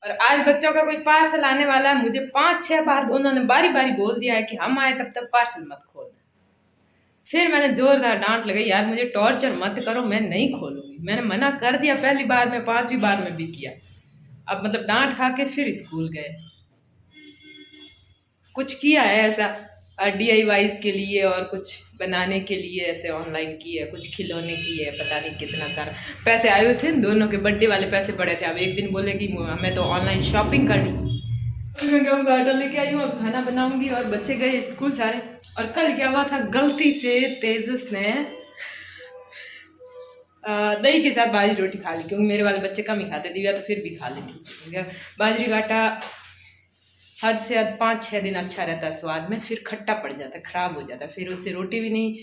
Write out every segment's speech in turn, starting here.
और आज बच्चों का कोई पार्सल आने वाला है। मुझे 5-6 बार उन्होंने बारी बारी बोल दिया है कि हम आए तब तक पार्सल मत खोलना। फिर मैंने जोरदार डांट लगाई, यार मुझे टॉर्चर मत करो, मैं नहीं खोलूंगी। मैंने मना कर दिया पहली बार में, 5वीं बार में भी किया। अब मतलब डांट खा के फिर स्कूल गए। कुछ किया है ऐसा DIYs के लिए और कुछ बनाने के लिए ऐसे ऑनलाइन की है, कुछ खिलौने की है, पता नहीं कितना सारा पैसे आए हुए थे। दोनों के बर्थडे वाले पैसे पड़े थे। अब एक दिन बोले कि हमें तो ऑनलाइन शॉपिंग करनी, मैं गेहूँ का आटा लेके आई हूँ, अब खाना बनाऊंगी। और बच्चे गए स्कूल सारे। और कल क्या हुआ था, गलती से तेजस ने दही के साथ बाजरी रोटी खा ली, क्योंकि मेरे वाले बच्चे कम ही खाते, दिव्या तो फिर भी खा लेती। बाजरी का आटा हद से हद 5-6 दिन अच्छा रहता है स्वाद में, फिर खट्टा पड़ जाता है, ख़राब हो जाता है। फिर उससे रोटी भी नहीं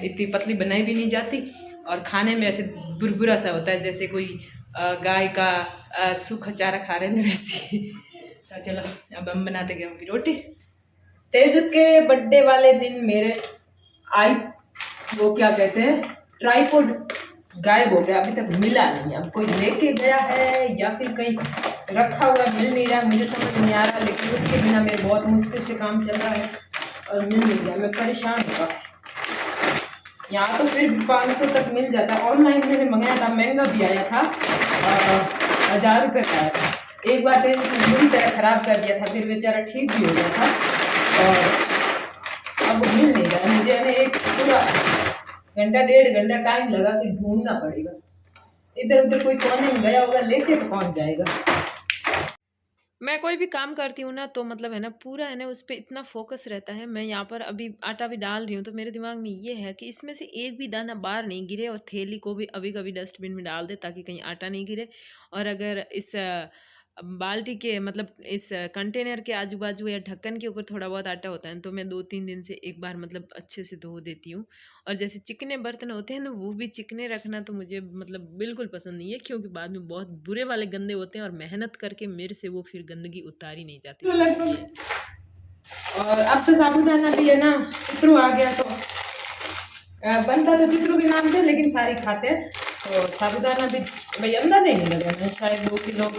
इतनी पतली बनाई भी नहीं जाती, और खाने में ऐसे बुरबुरा सा होता है, जैसे कोई गाय का सूखा चारा खा रहे हैं वैसे। तो चलो अब हम बनाते गेहूँ की रोटी। तेजस के बर्थडे वाले दिन मेरे आई वो क्या कहते हैं ट्राइपॉड गायब हो गया, अभी तक मिला नहीं। अब कोई लेके गया है या फिर कहीं रखा हुआ मिल नहीं रहा, मुझे समझ नहीं आ रहा। लेकिन उसके बिना मेरे बहुत मुश्किल से काम चल रहा है और मिल नहीं रहा, मैं परेशान हूँ काफ़ी। यहाँ तो फिर 500 तक मिल जाता। ऑनलाइन मैंने मंगाया था, महंगा भी आया था, 1000 रुपये का आया था। एक बार तो बुरी तरह ख़राब कर दिया था, फिर बेचारा ठीक भी हो गया था। और अब मिल नहीं रहा मुझे, एक पूरा घंटा 1.5 घंटा टाइम लगा के ढूंढना पड़ेगा। इधर उधर कोई कोने में गया होगा, लेके तो पहुंच जाएगा। मैं कोई भी काम करती हूँ ना, तो मतलब है ना पूरा है ना उस पर इतना फोकस रहता है। मैं यहाँ पर अभी आटा भी डाल रही हूँ, तो मेरे दिमाग में ये है कि इसमें से एक भी दाना बाहर नहीं गिरे, और थैली को भी अभी कभी डस्टबिन में डाल दे ताकि कहीं आटा नहीं गिरे। और अगर इस बाल्टी के मतलब इस कंटेनर के आजू बाजू या ढक्कन के ऊपर थोड़ा बहुत आटा होता है, तो मैं 2-3 दिन से एक बार मतलब अच्छे से धो देती हूँ। और जैसे चिकने बर्तन होते हैं ना, वो भी चिकने रखना तो मुझे मतलब बिल्कुल पसंद नहीं है, क्योंकि बाद में बहुत बुरे वाले गंदे होते हैं, और मेहनत करके मेरे से वो फिर गंदगी उतारी नहीं जाती। और अब तो साबुदाना भी है ना, चित्रू आ गया तो बनता तो चित्रू के नाम से, लेकिन सारे खाते हैं। तो साबुदाना भी भाई अंदाजा ही नहीं लगा, शायद 2 किलो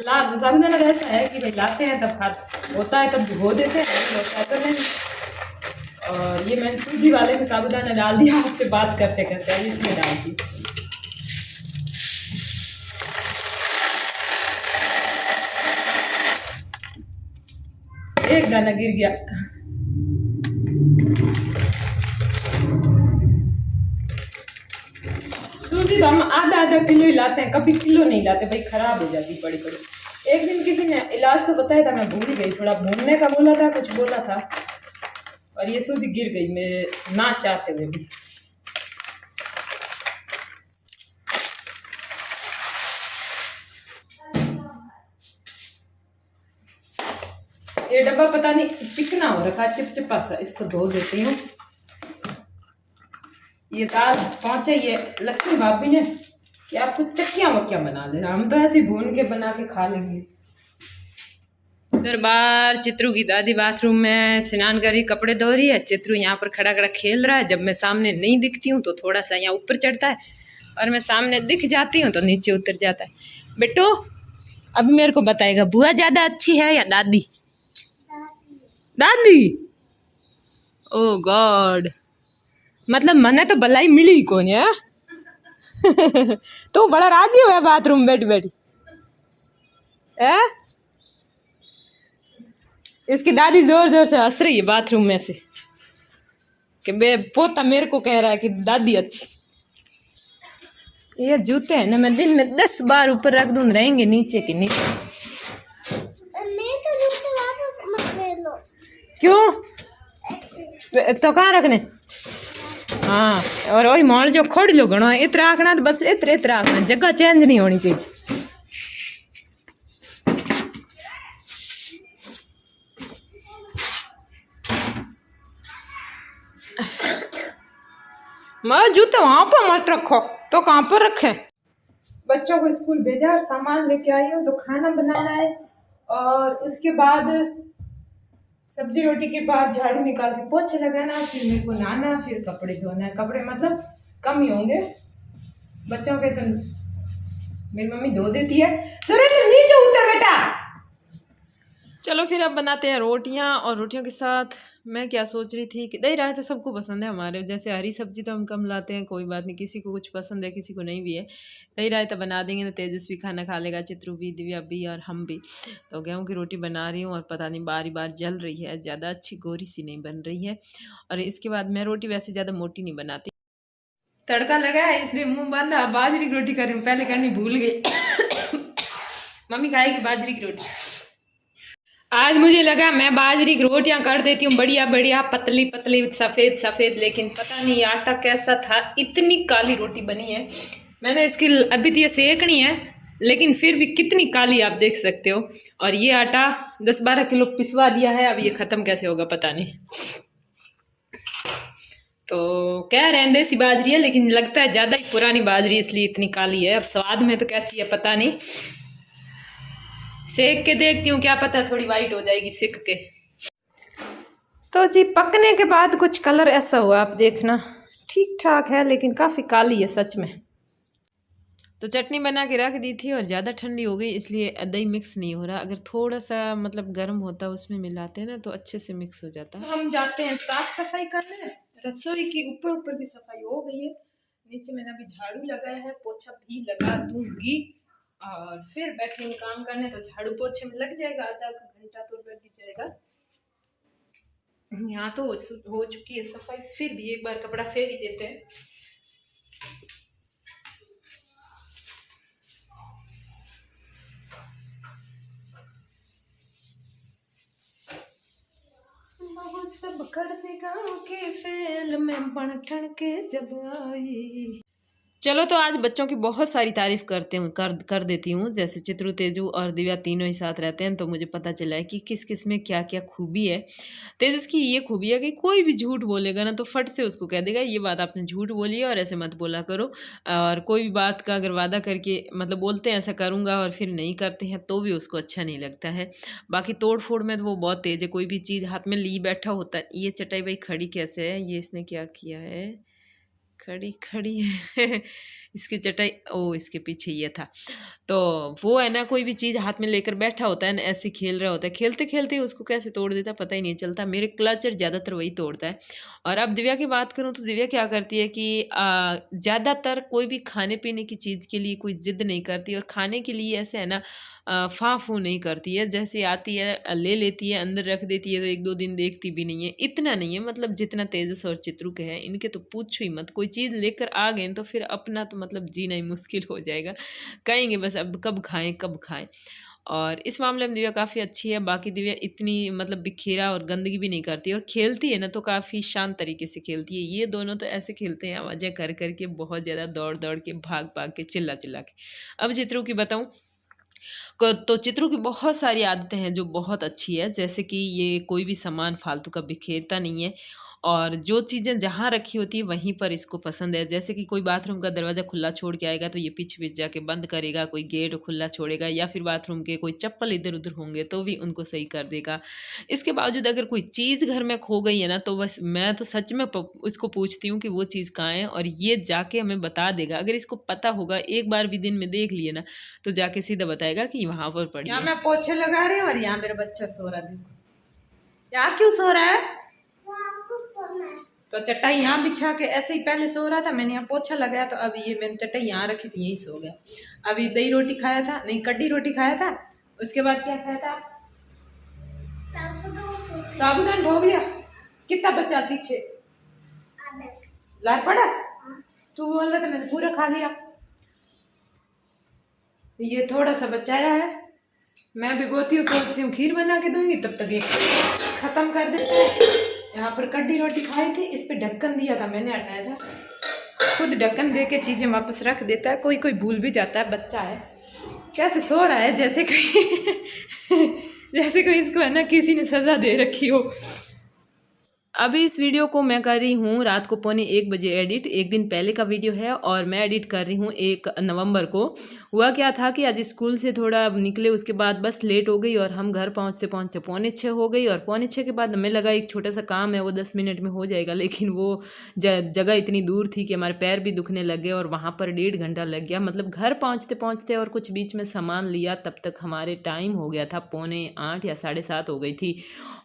साबुदाना ऐसा है कि भाई लाते हैं तब खाते होता है, तब भिगो देते हैं, होता है तो नहीं। और ये मैंने सूजी वाले में साबुदाना डाल दिया आपसे बात करते करते, अब इसमें डाल दी। एक दाना गिर गया। सूजी तो हम आधा किलो ही लाते हैं, कभी किलो नहीं लाते भाई, खराब हो जाती बड़ी बड़ी। एक दिन किसी ने इलाज तो बताया था, मैं भूल गई, थोड़ा भूनने का बोला था, कुछ बोला था, और ये सूजी गिर गई मेरे ना चाहते हुए भी। ये डब्बा पता नहीं चिकना हो रखा, चिपचिपा सा, इसको धो देती हूँ। ये दाल पहुंचे ये लक्ष्मी भाभी ने कि आपको चक्कियाँ वक्कियाँ बना लेना, हम तो ऐसे भून के बना के खा लेंगे। दरबार चित्रू की दादी बाथरूम में स्नान कर रही, कपड़े धो रही है। चित्रू यहाँ पर खड़ा खड़ा खेल रहा है। जब मैं सामने नहीं दिखती हूँ तो थोड़ा सा यहाँ ऊपर चढ़ता है, और मैं सामने दिख जाती हूँ तो नीचे उतर जाता है। बेटो अभी मेरे को बताएगा, बुआ ज़्यादा अच्छी है या दादी? दादी। ओ गॉड, मतलब मने तो भलाई मिली कौन है। तो बड़ा राजी हुआ बाथरूम बैठ बैठ है। इसकी दादी जोर जोर से हंस रही है बाथरूम में से कि बे पोता मेरे को कह रहा है कि दादी अच्छी। ये जूते हैं ना, मैं दिन में 10 बार ऊपर रख दूं, रहेंगे नीचे के नीचे। क्यों तो कहाँ रखने? हाँ, और वही मॉल जो खोड़ लो घणो इतना आखना, तो बस इतना आखना, जगह चेंज नहीं होनी चाहिए। मैं जूते वहां पर मत रखो, तो कहाँ पर रखे? बच्चों को स्कूल भेजा, सामान लेके आई हूँ, तो खाना बनाना है, और उसके बाद सब्जी रोटी के बाद झाड़ू निकाल के पोछे लगाना, फिर मेरे को नहाना, फिर कपड़े धोना है। कपड़े मतलब कम ही होंगे बच्चों के, तो मेरी मम्मी धो देती है। सुरेंद्र नीचे उतर फिर अब बनाते हैं रोटियां, और रोटियों के साथ मैं क्या सोच रही थी कि दही रायता सबको पसंद है हमारे, जैसे हरी सब्जी तो हम कम लाते हैं, कोई बात नहीं, किसी को कुछ पसंद है किसी को नहीं भी है। दही रायता बना देंगे तो तेजस्वी खाना खा लेगा, चित्रू भी, दिव्या भी और हम भी। तो गेहूँ की रोटी बना रही हूँ और पता नहीं बारी बार जल रही है, ज़्यादा अच्छी गोरी सी नहीं बन रही है। और इसके बाद मैं रोटी वैसे ज़्यादा मोटी नहीं बनाती, तड़का लगाया इसलिए मुँह बांधा। बाजरी की रोटी कर रही हूँ, पहले करनी भूल गई। मम्मी खाएगी बाजरी की रोटी। आज मुझे लगा मैं बाजरी की रोटियां कर देती हूँ बढ़िया बढ़िया, पतली पतली, सफ़ेद सफ़ेद, लेकिन पता नहीं आटा कैसा था, इतनी काली रोटी बनी है। मैंने इसकी अभी तो ये सेकनी है, लेकिन फिर भी कितनी काली आप देख सकते हो। और ये आटा 10-12 किलो पिसवा दिया है, अब ये ख़त्म कैसे होगा पता नहीं। तो कह रहे हैं देसी बाजरी है, लेकिन लगता है ज़्यादा ही पुरानी बाजरी इसलिए इतनी काली है। अब स्वाद में तो कैसी है पता नहीं, सेक के देखती हूँ, क्या पता थोड़ी वाइट हो जाएगी सेक के। तो जी पकने के बाद कुछ कलर ऐसा हुआ, आप देखना ठीक ठाक है, लेकिन काफ़ी काली है सच में। तो चटनी बना के रख दी थी और ज़्यादा ठंडी हो गई, इसलिए दही मिक्स नहीं हो रहा। अगर थोड़ा सा मतलब गर्म होता उसमें मिलाते हैं ना तो अच्छे से मिक्स हो जाता। हम जाते हैं साफ सफाई करने, रसोई की ऊपर की सफाई हो गई है, नीचे मैंने अभी झाड़ू लगाया है, पोछा भी लगा दूंगी और फिर बैठेंगे काम करने। तो झाड़ू पोछे में लग जाएगा आधा घंटा, तो लग ही जाएगा। यहाँ तो हो चुकी है सफाई, फिर भी एक बार कपड़ा फेर ही देते हैं। सब करते गाँव के फेल में बन ठन के जब आई। चलो तो आज बच्चों की बहुत सारी तारीफ कर देती हूँ। जैसे चित्रू, तेजू और दिव्या तीनों ही साथ रहते हैं, तो मुझे पता चला है कि किस किस में क्या क्या खूबी है। तेजस की ये खूबी है कि कोई भी झूठ बोलेगा ना तो फट से उसको कह देगा ये बात आपने झूठ बोली है और ऐसे मत बोला करो। और कोई भी बात का अगर वादा करके मतलब बोलते हैं ऐसा करूँगा और फिर नहीं करते हैं तो भी उसको अच्छा नहीं लगता है। बाकी तोड़ फोड़ में तो वो बहुत तेज है, कोई भी चीज़ हाथ में ली बैठा होता है। ये चटाई भाई खड़ी कैसे है, ये इसने क्या किया है, खड़ी खड़ी है। इसकी चटाई, ओ इसके पीछे ये था। तो वो है ना, कोई भी चीज़ हाथ में लेकर बैठा होता है ना, ऐसे खेल रहा होता है, खेलते खेलते उसको कैसे तोड़ देता है पता ही नहीं चलता। मेरे क्लचर ज़्यादातर वही तोड़ता है। और अब दिव्या की बात करूँ तो दिव्या क्या करती है कि ज़्यादातर कोई भी खाने पीने की चीज़ के लिए कोई ज़िद नहीं करती, और खाने के लिए ऐसे है ना फाँ फूँ नहीं करती है। जैसे आती है ले लेती है, अंदर रख देती है, तो 1-2 दिन देखती भी नहीं है। इतना नहीं है, मतलब जितना तेजस और चित्रू के हैं, इनके तो पूछो ही मत। कोई चीज़ लेकर आ गए तो फिर अपना तो मतलब जीना ही मुश्किल हो जाएगा, कहेंगे बस अब कब खाएं कब खाएं। और इस मामले में दिव्या काफ़ी अच्छी है। बाकी दिव्या इतनी मतलब बिखेरा और गंदगी भी नहीं करती, और खेलती है ना तो काफ़ी शांत तरीके से खेलती है। ये दोनों तो ऐसे खेलते हैं आवाज़ें कर करके, बहुत ज़्यादा दौड़ दौड़ के, भाग भाग के, चिल्ला चिल्ला के। अब चित्रू की बताऊँ तो चित्रू की बहुत सारी आदतें हैं जो बहुत अच्छी है। जैसे कि ये कोई भी सामान फालतू का बिखेरता नहीं है, और जो चीज़ें जहाँ रखी होती है वहीं पर इसको पसंद है। जैसे कि कोई बाथरूम का दरवाज़ा खुला छोड़ के आएगा तो ये पीछे पीछे जाके बंद करेगा, कोई गेट खुला छोड़ेगा, या फिर बाथरूम के कोई चप्पल इधर उधर होंगे तो भी उनको सही कर देगा। इसके बावजूद अगर कोई चीज़ घर में खो गई है ना तो बस मैं तो सच में उसको पूछती हूँ कि वो चीज़ कहाँ है, और ये जाके हमें बता देगा। अगर इसको पता होगा, एक बार भी दिन में देख लिए ना, तो जाके सीधा बताएगा कि वहाँ पर पड़ी है। यहाँ मैं पोछे लगा रही हूँ और यहाँ मेरा बच्चा सो रहा है। देखो यहाँ क्यों सो रहा है, तो चटाई यहाँ बिछा के ऐसे ही पहले सो रहा था, मैंने यहाँ पोछा लगाया तो अभी ये मैंने चटाई यहाँ रखी थी, यही सो गया। अभी दही रोटी खाया था, नहीं कड्डी रोटी खाया था, उसके बाद क्या खाया था, साबुदाना ढोक लिया। कितना बचा पीछे, लार पड़ा, तू बोल रहा था मैंने पूरा खा लिया। ये थोड़ा सा बचाया है, मैं भिगोती हूँ, सोचती हूँ खीर बना के दूंगी, तब तक ये खत्म कर देते हैं। यहाँ पर कड्डी रोटी खाई थी, इस पे ढक्कन दिया था, मैंने हटाया था। खुद ढक्कन दे के चीज़ें वापस रख देता है, कोई कोई भूल भी जाता है। बच्चा है, कैसे सो रहा है जैसे कोई इसको है ना किसी ने सज़ा दे रखी हो। अभी इस वीडियो को मैं कर रही हूँ रात को 1:45 बजे एडिट, एक दिन पहले का वीडियो है, और मैं एडिट कर रही हूँ 1 नवंबर को। हुआ क्या था कि आज स्कूल से थोड़ा निकले, उसके बाद बस लेट हो गई और हम घर पहुंचते पहुंचते 5:45 हो गई। और 5:45 के बाद हमें लगा एक छोटा सा काम है वो 10 मिनट में हो जाएगा, लेकिन वो जगह इतनी दूर थी कि हमारे पैर भी दुखने लग गए और वहाँ पर 1.5 घंटा लग गया। मतलब घर पहुँचते पहुँचते और कुछ बीच में सामान लिया तब तक हमारे टाइम हो गया था 7:45 या 7:30 हो गई थी।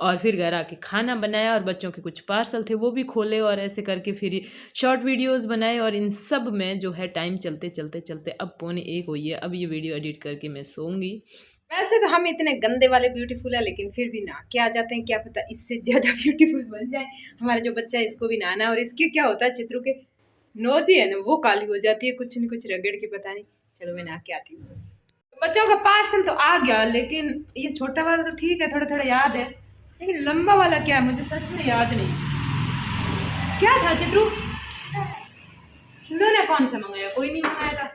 और फिर घर आके खाना बनाया और बच्चों के कुछ पार्सल थे वो भी खोले और ऐसे करके फिर शॉर्ट वीडियोस बनाए। और इन सब में जो है टाइम चलते चलते चलते अब 12:45 हुई है। अब ये वीडियो एडिट करके मैं सोऊंगी। वैसे तो हम इतने गंदे वाले ब्यूटीफुल है, लेकिन फिर भी ना क्या जाते हैं, क्या पता इससे ज़्यादा ब्यूटीफुल बन जाए। हमारा जो बच्चा है इसको भी नहाना है। और इसके क्या होता है, चित्रू के नोज ही है ना वो काली हो जाती है, कुछ न कुछ रगड़ के, पता नहीं। चलो मैं नहा के आती हूँ। बच्चों का पार्सल तो आ गया, लेकिन ये छोटा वाला तो ठीक है, थोड़ा थोड़ा याद है, लेकिन लंबा वाला क्या है मुझे सच में याद नहीं। क्या था चित्रू? ने कौन सा मंगाया? कोई नहीं मंगाया था।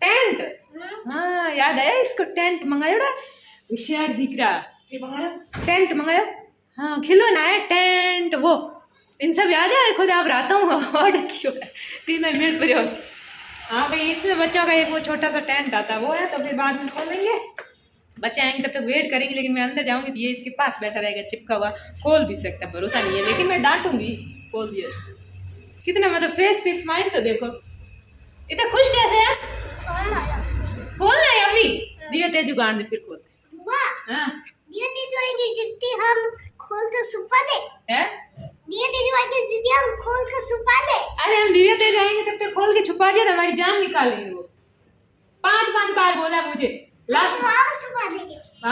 टेंट? हाँ याद आया इसको, टेंट मंगाया। होशियार दिख रहा। टेंट मंगाया, हाँ खिलौना है टेंट वो। इन सब याद है, खुद आप रहता हूँ ऑर्डर क्यों 3 मिनट पर। हाँ भाई, इसमें बच्चों का एक वो छोटा सा टेंट आता है वो है, तो फिर बाद में खोलेंगे। बच्चे आएंगे तब तक वेट करेंगे, लेकिन मैं अंदर जाऊंगी तो ये इसके पास बैठा रहेगा चिपका हुआ, खोल भी सकता, भरोसा नहीं है, लेकिन मैं डांटूंगी खोल दिया। कितना मतलब फेस पे स्माइल तो देखो, इतना खुश कैसे है? खोलना है अभी? दिया तेज उगाड़ दे फिर खोलते। हाँ दिया तेज आएंगे जितनी हम खोल कर सुपा दे। हैं? दिया तेज आएंगे जितनी हम खोल कर सुपा दे। अरे हम दिया तेज आएंगे तब तक खोल के छुपा दिया तो हमारी जान निकालेंगे वो। 5 बार बोला मुझे। लास्ट वहाँ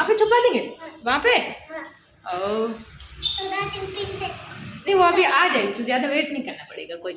पे छुपा देंगे? वहाँ पे? हाँ। नहीं वो अभी आ जाएगी, तो ज्यादा वेट नहीं करना पड़ेगा कोई।